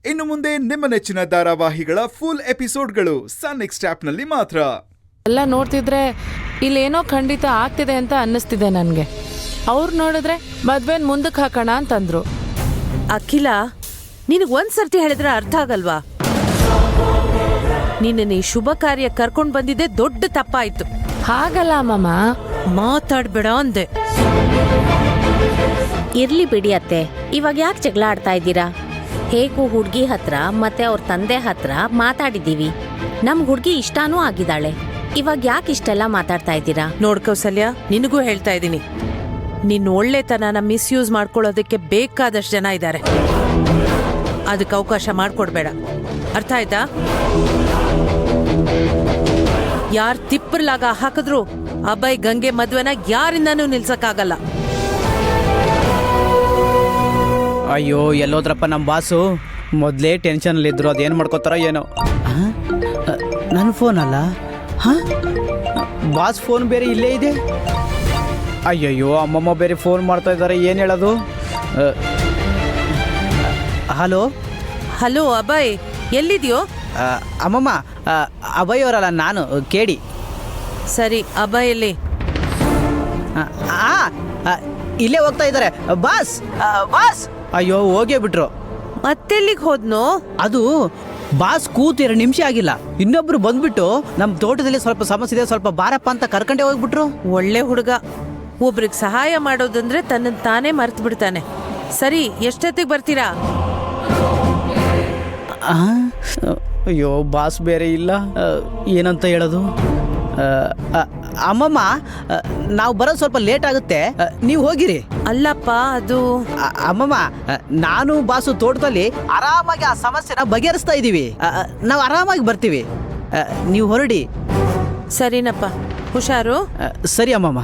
ಇನ್ನು ಮುಂದೆ ನಿಮ್ಮ ನೆಚ್ಚಿನ ಧಾರಾವಾಹಿಗಳ ಫುಲ್ ಎಪಿಸೋಡ್ಗಳು ಸನ್ ನೆಕ್ಸ್ಟ್ ಆಪ್ನಲ್ಲಿ ಮಾತ್ರ. ಎಲ್ಲ ನೋಡ್ತಿದ್ರೆ ಇಲ್ಲೇನೋ ಖಂಡಿತ ಆಗ್ತಿದೆ ಅಂತ ಅನ್ನಿಸ್ತಿದೆ ನನಗೆ. ಅವ್ರು ನೋಡಿದ್ರೆ ಮದ್ವೆನ್ ಮುಂದಕ್ಕೆ ಹಾಕೋಣ ಅಂತಂದ್ರು. ಅಖಿಲ, ನಿನಗೆ ಒಂದ್ಸರ್ತಿ ಹೇಳಿದ್ರೆ ಅರ್ಥ ಆಗಲ್ವಾ? ನಿನ್ನ ಈ ಶುಭ ಕಾರ್ಯ ಕರ್ಕೊಂಡ್ ಬಂದಿದ್ದೆ ದೊಡ್ಡ ತಪ್ಪಾಯ್ತು. ಹಾಗಲ್ಲ ಮಾಮ, ಮಾತಾಡ್ಬೇಡ ಅಂದೆ. ಇರ್ಲಿ ಬಿಡಿ ಅತ್ತೆ, ಇವಾಗ ಯಾಕೆ ಜಗಳ ಆಡ್ತಾ ಇದ್ದೀರಾ? ಹೇಗೂ ಹುಡುಗಿ ಹತ್ರ ಮತ್ತೆ ಅವ್ರ ತಂದೆ ಹತ್ರ ಮಾತಾಡಿದ್ದೀವಿ. ನಮ್ ಹುಡುಗಿ ಇಷ್ಟಾನೂ ಆಗಿದ್ದಾಳೆ. ಇವಾಗ ಯಾಕೆ ಇಷ್ಟೆಲ್ಲ ಮಾತಾಡ್ತಾ ಇದ್ದೀರಾ? ನೋಡ್ ಕೌಸಲ್ಯ, ನಿನಗೂ ಹೇಳ್ತಾ ಇದ್ದೀನಿ, ನಿನ್ನ ಒಳ್ಳೆತನನ ಮಿಸ್ಯೂಸ್ ಮಾಡ್ಕೊಳ್ಳೋದಕ್ಕೆ ಬೇಕಾದಷ್ಟು ಜನ ಇದ್ದಾರೆ. ಅದಕ್ಕೆ ಅವಕಾಶ ಮಾಡ್ಕೊಡ್ಬೇಡ, ಅರ್ಥ ಆಯ್ತಾ? ಯಾರ್ ತಿಪ್ಪರ್ಲಾಗ ಹಾಕಿದ್ರು ಅಭಯ್ ಗಂಗೆ ಮದ್ವೆನ ಯಾರಿಂದನೂ ನಿಲ್ಸಕ್ಕಾಗಲ್ಲ. ಅಯ್ಯೋ, ಎಲ್ಲೋದ್ರಪ್ಪ ನಮ್ಮ ಬಾಸು? ಮೊದಲೇ ಟೆನ್ಷನಲ್ಲಿದ್ದರು, ಅದೇನು ಮಾಡ್ಕೋತಾರೋ ಏನೋ. ನನ್ನ ಫೋನ್ ಅಲ್ಲ, ಹಾಂ ಬಾಸ್ ಫೋನ್ ಬೇರೆ ಇಲ್ಲೇ ಇದೆ. ಅಯ್ಯಯ್ಯೋ, ಅಮ್ಮಮ್ಮ ಬೇರೆ ಫೋನ್ ಮಾಡ್ತಾ ಇದ್ದಾರೆ, ಏನು ಹೇಳೋದು? ಹಲೋ ಹಲೋ ಅಭಯ್, ಎಲ್ಲಿದ್ಯೋ? ಅಮ್ಮಮ್ಮ, ಅಭಯ್ ಅವರಲ್ಲ, ನಾನು ಕೇಳಿ. ಸರಿ, ಅಭಯ್ ಎಲ್ಲಿ? ಇಲ್ಲೇ ಹೋಗ್ತಾ ಇದ್ದಾರೆ. ಬಾಸ್ ಬಾಸ್, ಅಯ್ಯೋ ಹೋಗೇ ಬಿಟ್ರು. ಮತ್ತೆಲ್ಲಿಗೆ ಹೋದ್ನೋ? ಅದು ಬಾಸ್ ಕೂತು 2 ನಿಮಿಷ ಆಗಿಲ್ಲ, ಇನ್ನೊಬ್ರು ಬಂದ್ಬಿಟ್ಟು ನಮ್ಮ ತೋಟದಲ್ಲಿ ಸ್ವಲ್ಪ ಸಮಸ್ಯೆ ಇದೆ, ಸ್ವಲ್ಪ ಬಾರಪ್ಪ ಅಂತ ಕರ್ಕೊಂಡೇ ಹೋಗ್ಬಿಟ್ರು. ಒಳ್ಳೆ ಹುಡುಗ. ಒಬ್ರಿಗೆ ಸಹಾಯ ಮಾಡೋದಂದ್ರೆ ತನ್ನ ತಾನೇ ಮರ್ತು ಬಿಡ್ತಾನೆ. ಸರಿ, ಎಷ್ಟೊತ್ತಿಗೆ ಬರ್ತೀರಾ? ಅಯ್ಯೋ, ಬಾಸ್ ಬೇರೆ ಇಲ್ಲ, ಏನಂತ ಹೇಳೋದು? ಅಮ್ಮಮ್ಮ, ನಾವು ಬರೋದು ಸ್ವಲ್ಪ ಲೇಟ್ ಆಗುತ್ತೆ, ನೀವು ಹೋಗಿರಿ. ಅಲ್ಲಪ್ಪ, ಅದು ಅಮ್ಮಮ್ಮ, ನಾನು ಬಾಸು ತೋಟದಲ್ಲಿ ಆರಾಮಾಗಿ ಆ ಸಮಸ್ಯೆನ ಬಗೆಹರಿಸ್ತಾ ಇದ್ದೀವಿ. ನಾವು ಆರಾಮಾಗಿ ಬರ್ತೀವಿ, ನೀವು ಹೊರಡಿ. ಸರಿನಪ್ಪ, ಹುಷಾರು. ಸರಿ ಅಮ್ಮಮ್ಮ.